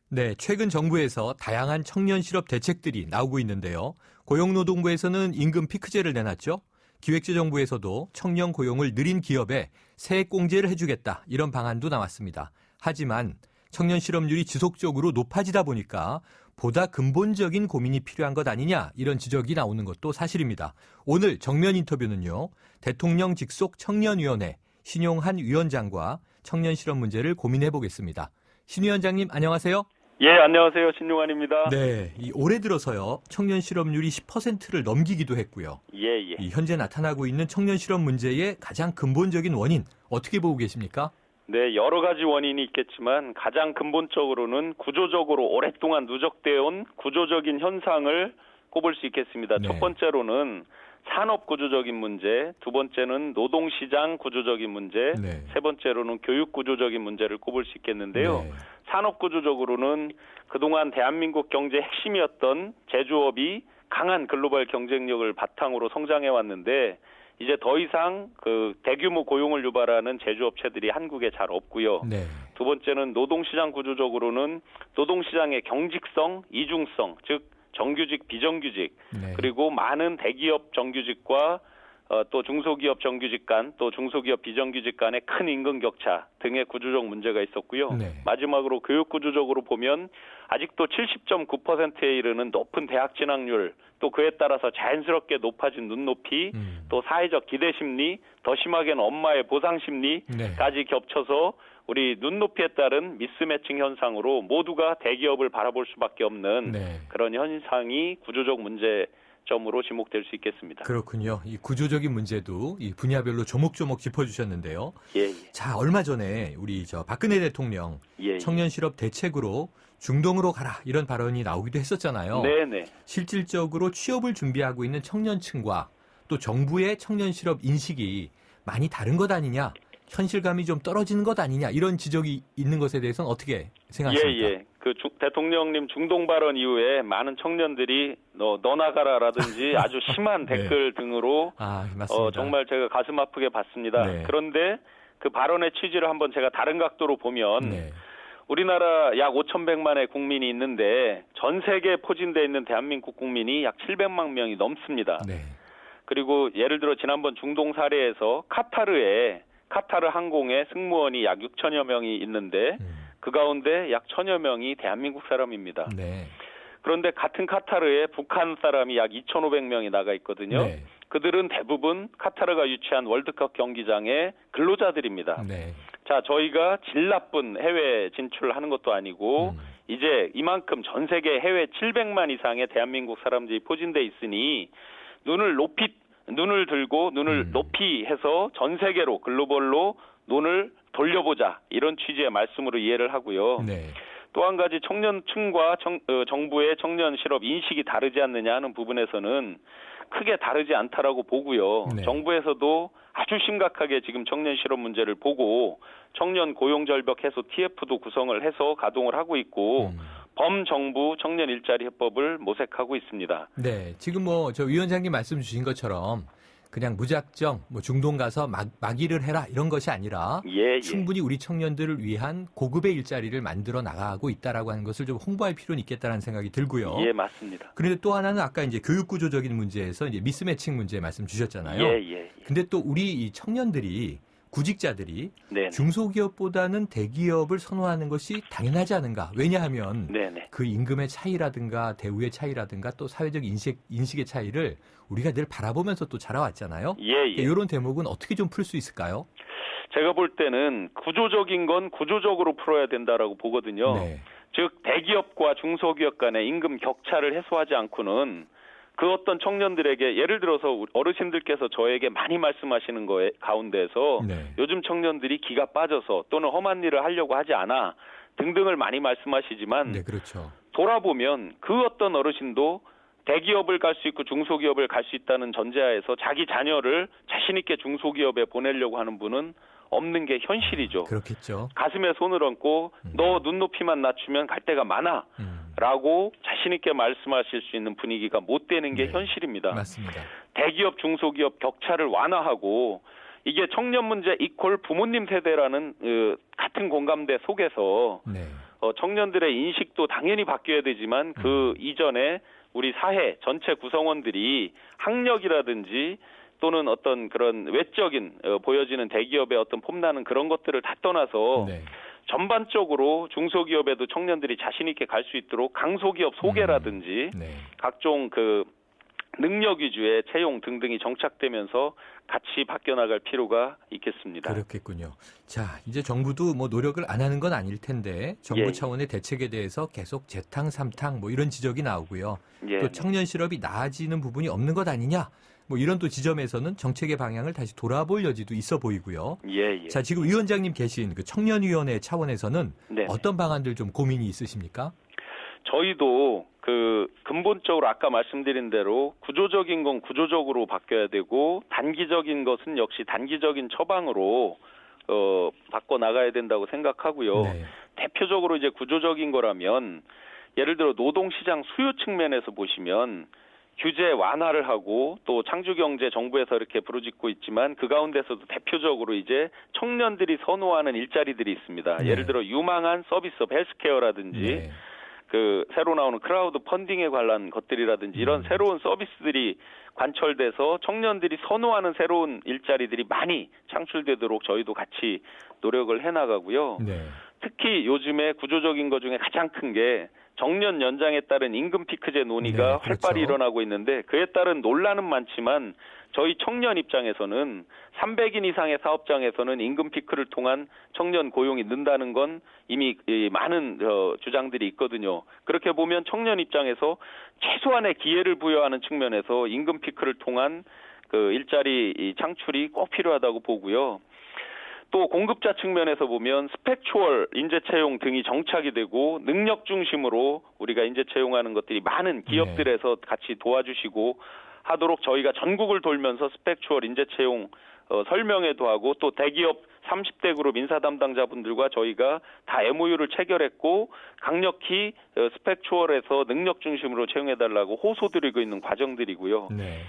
네, 최근 정부에서 다양한 청년 실업 대책들이 나오고 있는데요. 고용노동부에서는 임금 피크제를 내놨죠. 기획재정부에서도 청년 고용을 느린 기업에 세액공제를 해주겠다 이런 방안도 나왔습니다. 하지만 청년 실업률이 지속적으로 높아지다 보니까 보다 근본적인 고민이 필요한 것 아니냐 이런 지적이 나오는 것도 사실입니다. 오늘 정면 인터뷰는요. 대통령 직속 청년위원회 신용한 위원장과 청년 실업 문제를 고민해 보겠습니다. 신 위원장님 안녕하세요. 예, 안녕하세요. 신용환입니다. 네, 올해 들어서요. 청년 실업률이 10%를 넘기기도 했고요. 예. 현재 나타나고 있는 청년 실업 문제의 가장 근본적인 원인 어떻게 보고 계십니까? 네, 여러 가지 원인이 있겠지만 가장 근본적으로는 구조적으로 오랫동안 누적되어 온 구조적인 현상을 꼽을 수 있겠습니다. 네. 첫 번째로는 산업 구조적인 문제, 두 번째는 노동시장 구조적인 문제, 네. 세 번째로는 교육 구조적인 문제를 꼽을 수 있겠는데요. 네. 산업 구조적으로는 그동안 대한민국 경제의 핵심이었던 제조업이 강한 글로벌 경쟁력을 바탕으로 성장해 왔는데 이제 더 이상 그 대규모 고용을 유발하는 제조업체들이 한국에 잘 없고요. 네. 두 번째는 노동시장 구조적으로는 노동시장의 경직성, 이중성, 즉 정규직, 비정규직, 네. 그리고 많은 대기업 정규직과 또 중소기업 정규직 간, 또 중소기업 비정규직 간의 큰 임금 격차 등의 구조적 문제가 있었고요. 네. 마지막으로 교육 구조적으로 보면 아직도 70.9%에 이르는 높은 대학 진학률, 또 그에 따라서 자연스럽게 높아진 눈높이, 또 사회적 기대 심리, 더 심하게는 엄마의 보상 심리까지 겹쳐서 우리 눈높이에 따른 미스매칭 현상으로 모두가 대기업을 바라볼 수밖에 없는 네. 그런 현상이 구조적 문제점으로 지목될 수 있겠습니다. 그렇군요. 이 구조적인 문제도 이 분야별로 조목조목 짚어주셨는데요. 예. 자, 얼마 전에 우리 박근혜 대통령 예. 청년 실업 대책으로 중동으로 가라 이런 발언이 나오기도 했었잖아요. 네네. 실질적으로 취업을 준비하고 있는 청년층과 또 정부의 청년 실업 인식이 많이 다른 것 아니냐, 현실감이 좀 떨어지는 것 아니냐 이런 지적이 있는 것에 대해서는 어떻게 생각하십니까? 예. 그 대통령님 중동 발언 이후에 많은 청년들이 너 나가라라든지 아주 심한 네. 댓글 등으로 맞습니다. 정말 제가 가슴 아프게 봤습니다. 네. 그런데 그 발언의 취지를 한번 제가 다른 각도로 보면 네. 우리나라 약 5,100만의 국민이 있는데 전 세계에 포진되어 있는 대한민국 국민이 약 700만 명이 넘습니다. 네. 그리고 예를 들어 지난번 중동 사례에서 카타르 항공에 승무원이 약 6천여 명이 있는데 그 가운데 약 1,000여 명이 대한민국 사람입니다. 네. 그런데 같은 카타르에 북한 사람이 약 2,500명이 나가 있거든요. 네. 그들은 대부분 카타르가 유치한 월드컵 경기장의 근로자들입니다. 네. 자, 저희가 질 나쁜 해외 진출하는 것도 아니고 이제 이만큼 전 세계 해외 700만 이상의 대한민국 사람들이 포진돼 있으니 눈을 들고 눈을 높이 해서 전 세계로 글로벌로 눈을 돌려보자 이런 취지의 말씀으로 이해를 하고요. 네. 또 한 가지 청년층과 정부의 청년 실업 인식이 다르지 않느냐 하는 부분에서는 크게 다르지 않다라고 보고요. 네. 정부에서도 아주 심각하게 지금 청년 실업 문제를 보고 청년 고용절벽 해소 TF도 구성을 해서 가동을 하고 있고 범정부 청년 일자리 해법을 모색하고 있습니다. 네, 지금 저 위원장님 말씀 주신 것처럼 그냥 무작정 중동 가서 막일을 해라 이런 것이 아니라 충분히 우리 청년들을 위한 고급의 일자리를 만들어 나가고 있다라고 하는 것을 좀 홍보할 필요는 있겠다라는 생각이 들고요. 예, 맞습니다. 그런데 또 하나는 아까 이제 교육 구조적인 문제에서 이제 미스매칭 문제 말씀 주셨잖아요. 예. 근데 또 우리 이 청년들이 구직자들이 네네. 중소기업보다는 대기업을 선호하는 것이 당연하지 않은가? 왜냐하면 네네. 그 임금의 차이라든가 대우의 차이라든가 또 사회적 인식의 차이를 우리가 늘 바라보면서 또 자라왔잖아요. 예. 이런 대목은 어떻게 좀 풀 수 있을까요? 제가 볼 때는 구조적인 건 구조적으로 풀어야 된다라고 보거든요. 네. 즉 대기업과 중소기업 간의 임금 격차를 해소하지 않고는 그 어떤 청년들에게 예를 들어서 어르신들께서 저에게 많이 말씀하시는 거에 가운데서 네. 요즘 청년들이 기가 빠져서 또는 험한 일을 하려고 하지 않아 등등을 많이 말씀하시지만 네, 그렇죠. 돌아보면 그 어떤 어르신도 대기업을 갈 수 있고 중소기업을 갈 수 있다는 전제하에서 자기 자녀를 자신 있게 중소기업에 보내려고 하는 분은 없는 게 현실이죠. 그렇겠죠. 가슴에 손을 얹고 너 눈높이만 낮추면 갈 데가 많아 라고 자신 있게 말씀하실 수 있는 분위기가 못 되는 게 현실입니다. 맞습니다. 대기업 중소기업 격차를 완화하고 이게 청년 문제 이퀄 부모님 세대라는 같은 공감대 속에서 청년들의 인식도 당연히 바뀌어야 되지만 그 이전에 우리 사회 전체 구성원들이 학력이라든지 또는 어떤 그런 외적인 보여지는 대기업의 어떤 폼나는 그런 것들을 다 떠나서 네. 전반적으로 중소기업에도 청년들이 자신 있게 갈 수 있도록 강소기업 소개라든지 네. 각종 그 능력 위주의 채용 등등이 정착되면서 같이 바뀌어 나갈 필요가 있겠습니다. 그렇겠군요. 자, 이제 정부도 뭐 노력을 안 하는 건 아닐 텐데 정부 예. 차원의 대책에 대해서 계속 재탕, 삼탕 뭐 이런 지적이 나오고요. 예. 또 청년 실업이 나아지는 부분이 없는 것 아니냐? 뭐 이런 또 지점에서는 정책의 방향을 다시 돌아볼 여지도 있어 보이고요. 예, 예. 자, 지금 위원장님 계신 그 청년위원회 차원에서는 네. 어떤 방안들 좀 고민이 있으십니까? 저희도 그 근본적으로 아까 말씀드린 대로 구조적인 건 구조적으로 바뀌어야 되고 단기적인 것은 역시 단기적인 처방으로 바꿔 나가야 된다고 생각하고요. 네. 대표적으로 이제 구조적인 거라면 예를 들어 노동시장 수요 측면에서 보시면 규제 완화를 하고 또 창조경제 정부에서 이렇게 부르짖고 있지만 그 가운데서도 대표적으로 이제 청년들이 선호하는 일자리들이 있습니다. 네. 예를 들어 유망한 서비스업 헬스케어라든지 네. 그 새로 나오는 크라우드 펀딩에 관한 것들이라든지 이런 새로운 서비스들이 관철돼서 청년들이 선호하는 새로운 일자리들이 많이 창출되도록 저희도 같이 노력을 해나가고요. 네. 특히 요즘에 구조적인 것 중에 가장 큰 게 정년 연장에 따른 임금 피크제 논의가 네, 활발히 그렇죠. 일어나고 있는데 그에 따른 논란은 많지만 저희 청년 입장에서는 300인 이상의 사업장에서는 임금 피크를 통한 청년 고용이 는다는 건 이미 많은 주장들이 있거든요. 그렇게 보면 청년 입장에서 최소한의 기회를 부여하는 측면에서 임금 피크를 통한 그 일자리 창출이 꼭 필요하다고 보고요. 또 공급자 측면에서 보면 스펙추얼 인재 채용 등이 정착이 되고 능력 중심으로 우리가 인재 채용하는 것들이 많은 기업들에서 같이 도와주시고 하도록 저희가 전국을 돌면서 스펙추얼 인재 채용 설명회도 하고 또 대기업 30대 그룹 인사 담당자분들과 저희가 다 MOU를 체결했고 강력히 스펙추얼에서 능력 중심으로 채용해달라고 호소드리고 있는 과정들이고요. 네.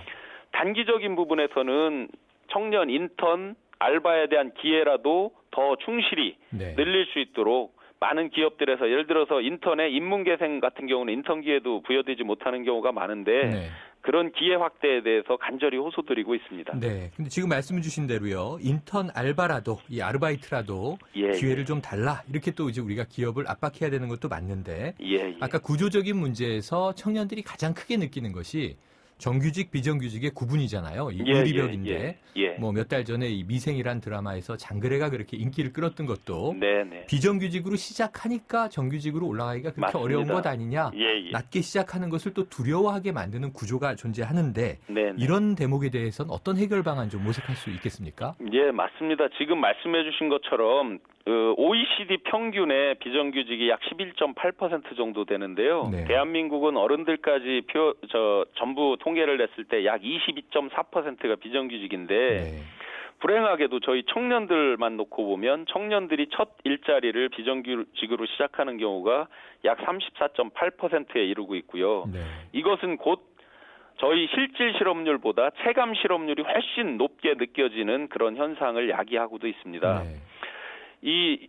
단기적인 부분에서는 청년 인턴 알바에 대한 기회라도 더 충실히 네. 늘릴 수 있도록 많은 기업들에서 예를 들어서 인턴의 인문계생 같은 경우는 인턴 기회도 부여되지 못하는 경우가 많은데 네. 그런 기회 확대에 대해서 간절히 호소드리고 있습니다. 네. 근데 지금 말씀 주신 대로요. 인턴 알바라도 이 아르바이트라도 예, 기회를 좀 달라. 이렇게 또 이제 우리가 기업을 압박해야 되는 것도 맞는데 예. 아까 구조적인 문제에서 청년들이 가장 크게 느끼는 것이 정규직, 비정규직의 구분이잖아요. 이 의리벽인데 뭐 몇 달 전에 이 미생이란 드라마에서 장그래가 그렇게 인기를 끌었던 것도 네네. 비정규직으로 시작하니까 정규직으로 올라가기가 그렇게 맞습니다. 어려운 것 아니냐. 예. 낮게 시작하는 것을 또 두려워하게 만드는 구조가 존재하는데 네네. 이런 대목에 대해서는 어떤 해결 방안 좀 모색할 수 있겠습니까? 예, 맞습니다. 지금 말씀해 주신 것처럼 OECD 평균의 비정규직이 약 11.8% 정도 되는데요. 네. 대한민국은 어른들까지 전부 통계를 냈을 때 약 22.4%가 비정규직인데 네. 불행하게도 저희 청년들만 놓고 보면 청년들이 첫 일자리를 비정규직으로 시작하는 경우가 약 34.8%에 이르고 있고요. 네. 이것은 곧 저희 실질 실업률보다 체감 실업률이 훨씬 높게 느껴지는 그런 현상을 야기하고도 있습니다. 네. 이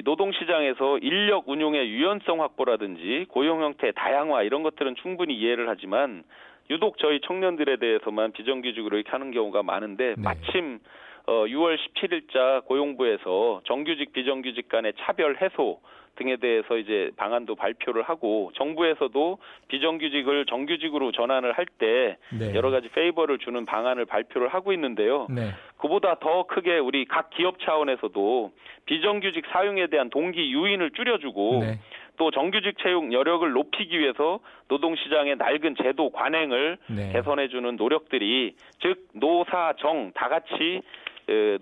노동시장에서 인력 운용의 유연성 확보라든지 고용 형태 다양화 이런 것들은 충분히 이해를 하지만 유독 저희 청년들에 대해서만 비정규직으로 이렇게 하는 경우가 많은데 네. 마침 6월 17일자 고용부에서 정규직 비정규직 간의 차별 해소 등에 대해서 이제 방안도 발표를 하고 정부에서도 비정규직을 정규직으로 전환을 할 때 네. 여러 가지 페이버를 주는 방안을 발표를 하고 있는데요. 네. 그보다 더 크게 우리 각 기업 차원에서도 비정규직 사용에 대한 동기 유인을 줄여주고 네. 또 정규직 채용 여력을 높이기 위해서 노동시장의 낡은 제도 관행을 네. 개선해주는 노력들이 즉 노사정 다 같이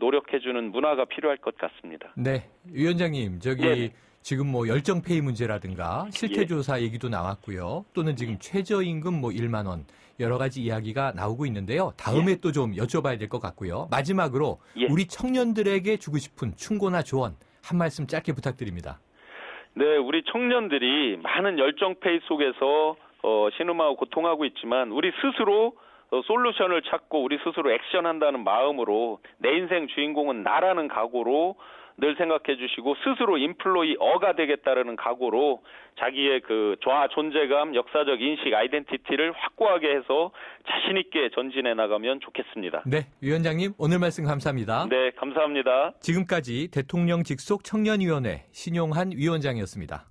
노력해주는 문화가 필요할 것 같습니다. 네. 위원장님, 저기 네네. 지금 뭐 열정페이 문제라든가 실태조사 얘기도 나왔고요. 또는 지금 최저임금 뭐 1만 원 여러 가지 이야기가 나오고 있는데요. 다음에 또 좀 여쭤봐야 될 것 같고요. 마지막으로 우리 청년들에게 주고 싶은 충고나 조언 한 말씀 짧게 부탁드립니다. 네, 우리 청년들이 많은 열정페이 속에서 신음하고 고통하고 있지만 우리 스스로 솔루션을 찾고 우리 스스로 액션한다는 마음으로 내 인생 주인공은 나라는 각오로 늘 생각해 주시고 스스로 인플로이어가 되겠다라는 각오로 자기의 그 자아 존재감, 역사적 인식, 아이덴티티를 확고하게 해서 자신 있게 전진해 나가면 좋겠습니다. 네, 위원장님 오늘 말씀 감사합니다. 네, 감사합니다. 지금까지 대통령 직속 청년위원회 신용한 위원장이었습니다.